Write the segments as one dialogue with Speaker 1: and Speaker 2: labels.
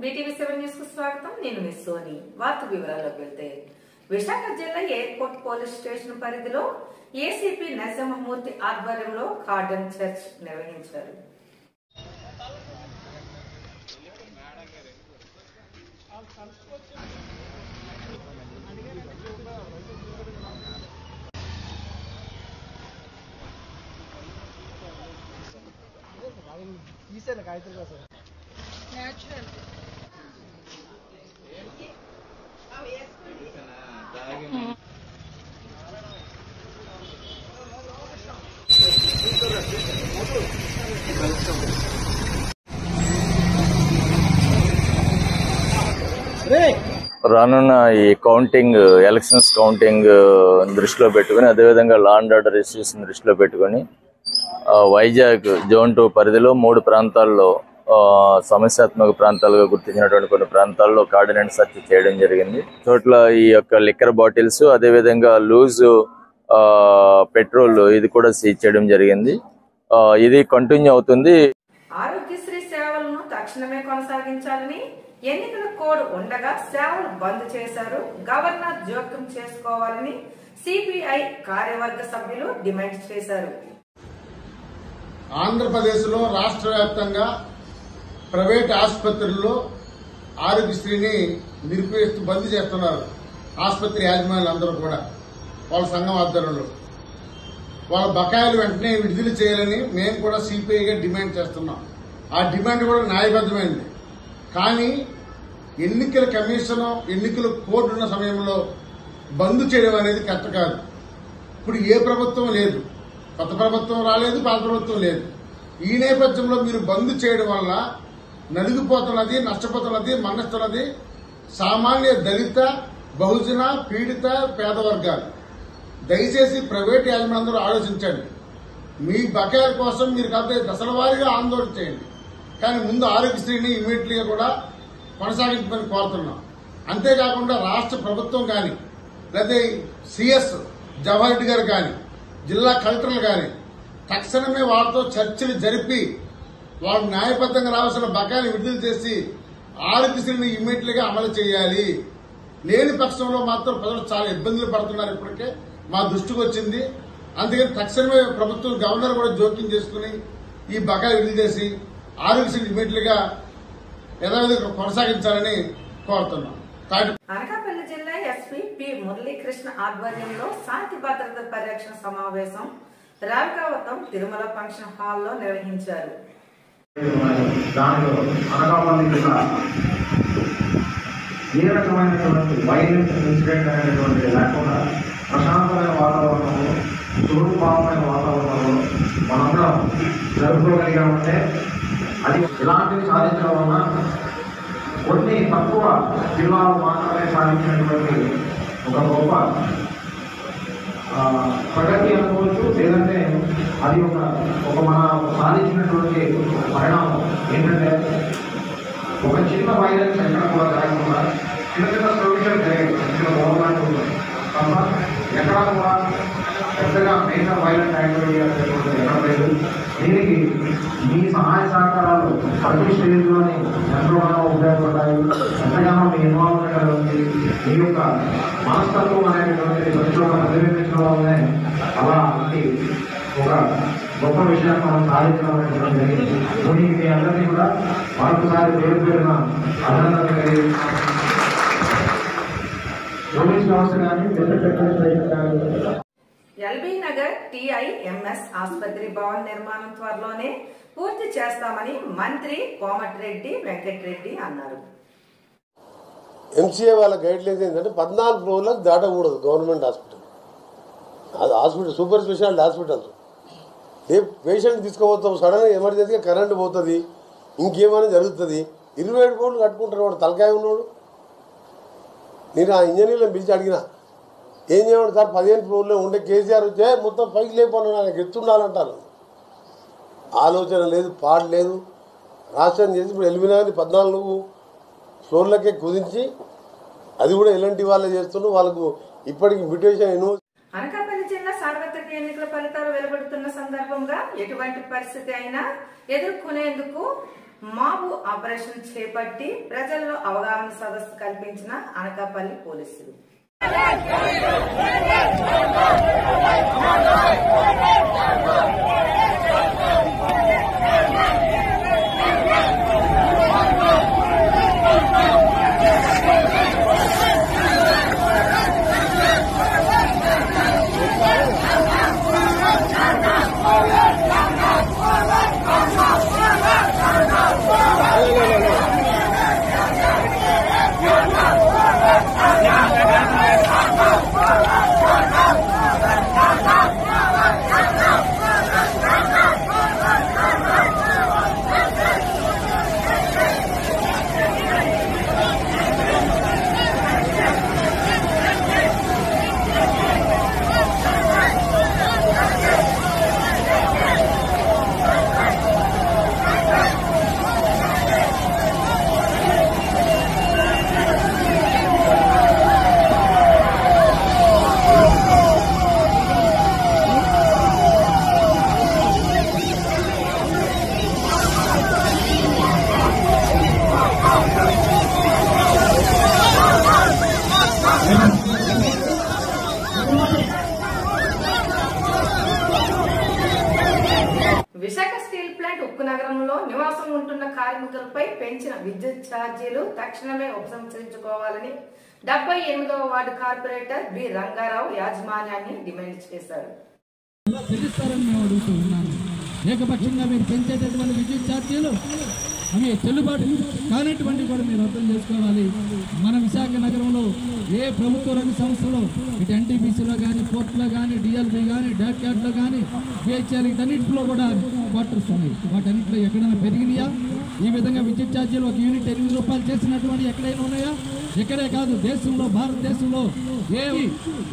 Speaker 1: BTV7 news కు స్వాగతం. నేను మిస్ సోని. వార్త వివరాల్లోకి వెళ్తే విశాఖ జిల్లా ఎయిర్పోర్ట్ పోలీస్ స్టేషన్ పరిధిలో ఏసీపీ నరసింహమూర్తి ఆధ్వర్యంలో కార్డన్ చర్చ్ నిర్వహించారు.
Speaker 2: రానున్న ఈ కౌంటింగ్ ఎలక్షన్స్ కౌంటింగ్ దృష్టిలో పెట్టుకుని అదేవిధంగా లా అండ్ ఆర్డర్ ఇష్యూస్ దృష్టిలో పెట్టుకుని వైజాగ్ జోన్ 2 పరిధిలో 3 ప్రాంతాల్లో సమస్యాత్మక ప్రాంతాలుగా గుర్తించినటువంటి కొన్ని ప్రాంతాల్లో కార్డినెంట్ సెర్చ్ చేయడం జరిగింది. చోట్ల ఈ యొక్క లిక్కర్ బాటిల్స్ అదేవిధంగా లూజ్ పెట్రోల్ ఇది కూడా సీజ్ చేయడం జరిగింది. ఇది కంటిన్యూ అవుతుంది.
Speaker 1: ఆరోగ్యశ్రీ సేవలను తక్షణమే కొనసాగించాలని ఎన్నికల కోడ్ ఉండగా సేవలు బంద్ చేశారు. గవర్నర్ జోక్యం చేసుకోవాలని సిపిఐ కార్యవర్గ సభ్యులు డిమాండ్ చేశారు.
Speaker 3: ఆంధ్రప్రదేశ్ లో రాష్ట్ర వ్యాప్తంగా ప్రైవేట్ ఆసుపత్రుల్లో ఆరోగ్యశ్రీని నిలిపివేస్తూ బంద్ చేస్తున్నారు. ఆసుపత్రి యాజమాన్యులందరూ కూడా వాళ్ళ సంఘం ఆధ్వర్యంలో వాళ్ళ బకాయిలు వెంటనే విడుదల చేయాలని మేము కూడా సిపిఐగా డిమాండ్ చేస్తున్నాం. ఆ డిమాండ్ కూడా న్యాయబద్దమైంది. కానీ ఎన్నికల కమిషన్ ఎన్నికల కోడ్ ఉన్న సమయంలో బంద్ చేయడం అనేది కరెక్ట్ కాదు. ఇప్పుడు ఏ ప్రభుత్వం లేదు, కొత్త ప్రభుత్వం రాలేదు, పాత ప్రభుత్వం లేదు. ఈ నేపథ్యంలో మీరు బంద్ చేయడం వల్ల నలిగిపోతున్నది, నష్టపోతున్నది, మన్నస్తున్నది సామాన్య దళిత, బహుజన, పీడిత, పేద వర్గాలు. దయచేసి ప్రైవేట్ యాజమాన్యందరూ ఆలోచించండి. మీ బకాయిల కోసం మీరు కాదు దశల వారీగా ఆందోళన చేయండి. కానీ ముందు ఆరోగ్యశ్రీని ఇమీడియట్ గా కూడా కొనసాగించమని కోరుతున్నాం. అంతేకాకుండా రాష్ట్ర ప్రభుత్వం కానీ లేదా సిఎస్ జవహర్ రెడ్డి గారు కానీ జిల్లా కలెక్టర్లు కానీ తక్షణమే వాళ్ళతో చర్చలు జరిపి వాళ్ళు న్యాయబద్దంగా రావాల్సిన బకాయిలు విడుదల చేసి ఆరోగ్యశ్రీని ఇమీడియట్ గా అమలు చేయాలి. లేని పక్షంలో మాత్రం ప్రజలు చాలా ఇబ్బందులు పడుతున్నారు. ఇప్పటికే మా దృష్టికి వచ్చింది. అందుకని తక్షణమే ప్రభుత్వం గవర్నర్ కూడా జోక్యం చేసుకుని ఈ బకాయిలు విడుదల చేసి ఆరోగ్యశ్రీ ఇమీడియట్ గా యథావిధిగా కొనసాగించాలని కోరుతున్నాం.
Speaker 1: అనకాపల్లి జిల్లా ఎస్పీ పి మురళీకృష్ణ ఆధ్వర్యంలో శాంతి భద్రత పరిరక్షణ సమావేశం రావికావతం తిరుమల ఫంక్షన్ హాల్లో నిర్వహించారు.
Speaker 4: దానిలో అనకాపల్లి జిల్లా ఏ రకమైనటువంటి వైలెంట్ ఇన్సిడెంట్ అనేటువంటిది లేకుండా ప్రశాంతమైన వాతావరణంలో, సురూపమైన వాతావరణంలో మనందరం జరుపుకోగలిగామంటే అది ఇలాంటివి సాధించడం వల్ల కొన్ని తక్కువ జిల్లాలు మాత్రమే సాధించినటువంటి ఒక గొప్ప ప్రగతి అనుకోవచ్చు. లేదంటే అది ఒక మన సాధించినటువంటి పరిణామం ఏంటంటే ఒక చిన్న వైలెన్స్ ఎక్కడ కూడా జరగకుండా చిన్న చిన్న సొల్యూషన్ చిన్న గవర్నమెంట్ ఉంటుంది తప్ప ఎక్కడా కూడా పెద్దగా మేజర్ వైలెంట్ యాక్టివిటీ అనేటువంటిది ఎక్కడ లేదు. దీనికి మీ సహాయ సహకారాలు ప్రతి స్టేజ్లోని ఎంతగానో ఉపయోగపడ్డాయి. ఎంతగానో మీ ఇన్వాల్వ్మెంట్ ఉంది. మీ యొక్క మనస్తత్వం అనేటువంటిది ప్రతిలో ప్రతిబింబించడం వల్లనే అలాంటి ఒక గొప్ప విషయాన్ని మనం సాధించడం అనేటువంటి జరిగింది. దీనికి మీ అందరినీ కూడా మరొకసారి పేరు పేరున అభినందన కలిగిస్తున్నాం. పోలీస్ వ్యవస్థ కానీ
Speaker 1: ఎల్బీ నగర్ టిఐఎంఎస్ ఆసుపత్రి భవన్ నిర్మాణం త్వరలోనే పూర్తి చేస్తామని మంత్రి కోమటిరెడ్డి వెంకటరెడ్డి అన్నారు.
Speaker 5: ఎంసీఏ వాళ్ళ గైడ్ లైన్స్ ఏంటంటే 14 ఫ్లోర్లకు దాటకూడదు గవర్నమెంట్ హాస్పిటల్. అది హాస్పిటల్ సూపర్ స్పెషాలిటీ హాస్పిటల్. ఏ పేషెంట్ తీసుకుపోతాం సడన్గా ఎమర్జెన్సీగా కరెంట్ పోతుంది, ఇంకేమైనా జరుగుతుంది. 27 ఫ్లోర్లు కట్టుకుంటారు. వాడు తలకాయ ఉన్నాడు. నేను ఆ ఇంజనీర్లను పిలిచి అడిగినా ఏం చేయమంటారు సార్, 15 ఫ్లోర్లో ఉండే కేసీఆర్ వచ్చే మొత్తం పైకి లేకపోయినా నాకు ఎత్తుండాలంటారు. ఆలోచన లేదు, పాడు లేదు. రాష్ట్రం చేసి ఇప్పుడు 14 ఫ్లోర్లకే కుదించి అది కూడా ఎలాంటి వాళ్ళే చేస్తున్నారు. వాళ్ళకు ఇప్పటికి ఇన్విటేషన్
Speaker 1: అనకాపల్లి జిల్లా సార్వత్రిక ఎన్నికల ఫలితాలు వెలువడుతున్న సందర్భంగా ఎటువంటి పరిస్థితి అయినా ఎదుర్కొనేందుకు మాబు ఆపరేషన్ చేపట్టి ప్రజల్లో అవగాహన సదస్సు కల్పించిన అనకాపల్లి పోలీసులు. విశాఖ స్టీల్ ప్లాంట్ ఉక్కు నగరంలో నివాసం ఉంటున్న కార్మికులపై పెంచిన విద్యుత్ ఛార్జీలు తక్షణమే ఉపసంహరించుకోవాలని 78వ వార్డు కార్పొరేటర్ బి రంగారావు యాజమాన్యాన్ని డిమాండ్ చేశారు.
Speaker 6: ఏకపక్షంగా మీరు పెంచేటటువంటి విద్యుత్ ఛార్జీలు అవి చెల్లుబాటు కానటువంటి కూడా మీరు అర్థం చేసుకోవాలి. మన విశాఖ నగరంలో ఏ ప్రభుత్వ రంగ సంస్థలో ఇటు ఎన్టీపీసీలో కానీ, పోర్టులో కానీ, డిఎల్బీ కానీ, డాక్యాట్లో కానీ, బిహెచ్ఆర్ వీటన్నింటిలో కూడా క్వార్టర్స్ ఉన్నాయి. వాటన్నింటిలో ఎక్కడైనా పెరిగినాయా? ఈ విధంగా విద్యుత్ ఛార్జీలు ఒక యూనిట్ 8 రూపాయలు చేసినటువంటి ఎక్కడైనా ఉన్నాయా? ఇక్కడే కాదు, దేశంలో భారతదేశంలో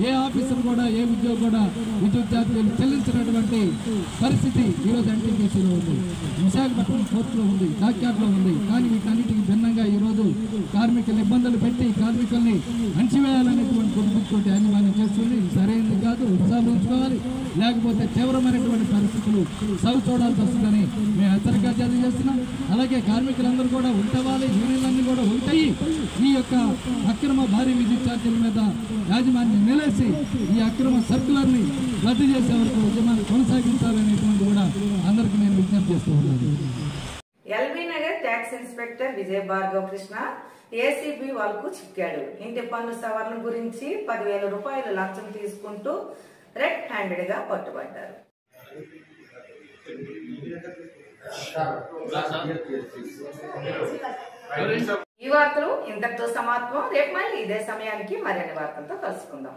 Speaker 6: ఏ ఆఫీసర్ కూడా, ఏ ఉద్యోగి కూడా విద్యుత్ ఛార్జీలు చెల్లించినటువంటి పరిస్థితి ఈరోజు ఎన్టీపీసీలో ఉంది, విశాఖపట్నం పోర్టులో ఉంది, డాక్యాట్లో ఉంది. కానీ వీటన్నిటికి భిన్నంగా ఈరోజు కార్మికులు ఇబ్బందులు పెట్టి కార్మికుల్ని అణచివేయాలనేటువంటి గుర్తుతో యాజమాన్యం చేస్తుంది. సరైనది కాదు, ఉపసంహరించుకోవాలి. లేకపోతే తీవ్రమైనటువంటి పరిస్థితులు సాగు చూడాల్సి వస్తుందని మేము హెచ్చరిక జారీ చేస్తున్నాం. అలాగే కార్మికులందరూ కూడా ఉంటవాలి, యూనియన్లన్నీ కూడా ఉంటాయి. ఈ యొక్క అక్రమ భారీ విద్యుత్ ఛార్జీల మీద యాజమాన్యం నిలేసి ఈ అక్రమ సర్కులర్ని రద్దు చేసే వరకు ఉద్యమాన్ని కొనసాగించాలనేటువంటి కూడా అందరికీ నేను విజ్ఞప్తి చేస్తూ ఉన్నాను.
Speaker 1: ఎల్బీ నగర్ ట్యాక్స్ ఇన్స్పెక్టర్ విజయ భార్గవ కృష్ణ ఏసీబీ వాళ్ళకు చిక్కాడు. ఇంటి పన్ను సవరణ గురించి 10,000 రూపాయలు లంచం తీసుకుంటూ రెడ్ హ్యాండెడ్ గా పట్టుబడ్డారు. ఈ వార్తలు ఇంతటితో సమాప్తం. రేపు మళ్ళీ ఇదే సమయానికి మరిన్ని వార్తలతో కలుసుకుందాం.